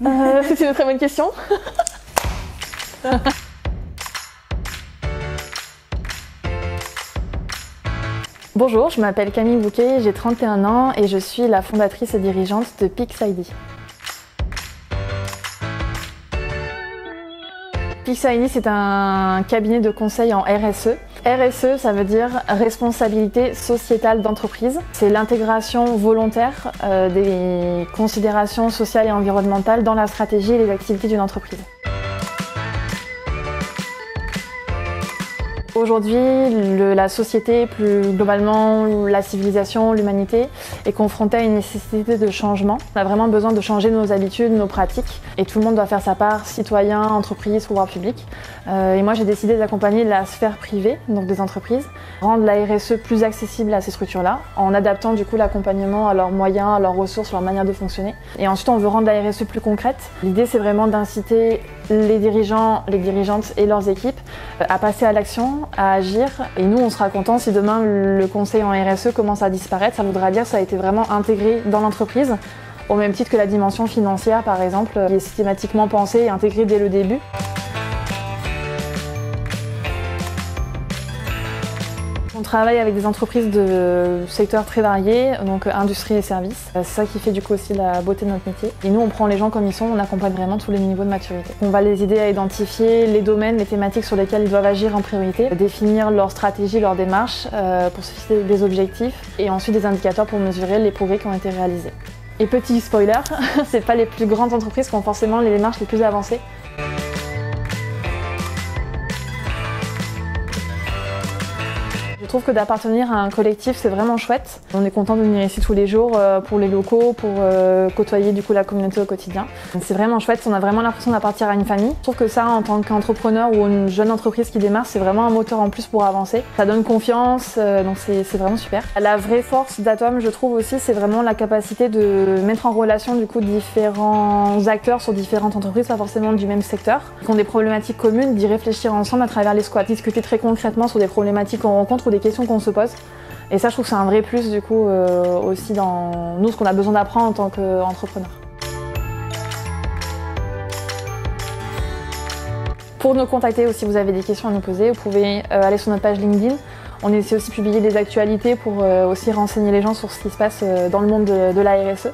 C'est une très bonne question. Bonjour, je m'appelle Camille Bouquet, j'ai 31 ans et je suis la fondatrice et dirigeante de PixID. PixID, c'est un cabinet de conseil en RSE. RSE, ça veut dire responsabilité sociétale d'entreprise. C'est l'intégration volontaire des considérations sociales et environnementales dans la stratégie et les activités d'une entreprise. Aujourd'hui, la société, plus globalement la civilisation, l'humanité, est confrontée à une nécessité de changement. On a vraiment besoin de changer nos habitudes, nos pratiques, et tout le monde doit faire sa part, citoyens, entreprises, pouvoir public. Et moi, j'ai décidé d'accompagner la sphère privée, donc des entreprises, rendre la RSE plus accessible à ces structures-là, en adaptant du coup l'accompagnement à leurs moyens, à leurs ressources, à leur manière de fonctionner. Et ensuite, on veut rendre la RSE plus concrète. L'idée, c'est vraiment d'inciter les dirigeants, les dirigeantes et leurs équipes à passer à l'action, à agir. Et nous, on sera contents si demain le conseil en RSE commence à disparaître. Ça voudra dire que ça a été vraiment intégré dans l'entreprise, au même titre que la dimension financière, par exemple, qui est systématiquement pensée et intégrée dès le début. On travaille avec des entreprises de secteurs très variés, donc industrie et services. C'est ça qui fait du coup aussi la beauté de notre métier. Et nous, on prend les gens comme ils sont, on accompagne vraiment tous les niveaux de maturité. On va les aider à identifier les domaines, les thématiques sur lesquelles ils doivent agir en priorité, définir leur stratégie, leur démarche pour se fixer des objectifs et ensuite des indicateurs pour mesurer les progrès qui ont été réalisés. Et petit spoiler, c'est pas les plus grandes entreprises qui ont forcément les démarches les plus avancées. Je trouve que d'appartenir à un collectif, c'est vraiment chouette. On est content de venir ici tous les jours pour les locaux, pour côtoyer du coup la communauté au quotidien. C'est vraiment chouette, on a vraiment l'impression d'appartenir à une famille. Je trouve que ça, en tant qu'entrepreneur ou une jeune entreprise qui démarre, c'est vraiment un moteur en plus pour avancer. Ça donne confiance, donc c'est vraiment super. La vraie force d'Atom, je trouve aussi, c'est vraiment la capacité de mettre en relation du coup différents acteurs sur différentes entreprises, pas forcément du même secteur, qui ont des problématiques communes, d'y réfléchir ensemble à travers les squats, discuter très concrètement sur des problématiques qu'on rencontre ou des questions qu'on se pose. Et ça, je trouve que c'est un vrai plus du coup aussi dans nous, ce qu'on a besoin d'apprendre en tant qu'entrepreneur. Pour nous contacter ou si vous avez des questions à nous poser, vous pouvez aller sur notre page LinkedIn. On essaie aussi de publier des actualités pour aussi renseigner les gens sur ce qui se passe dans le monde de la RSE.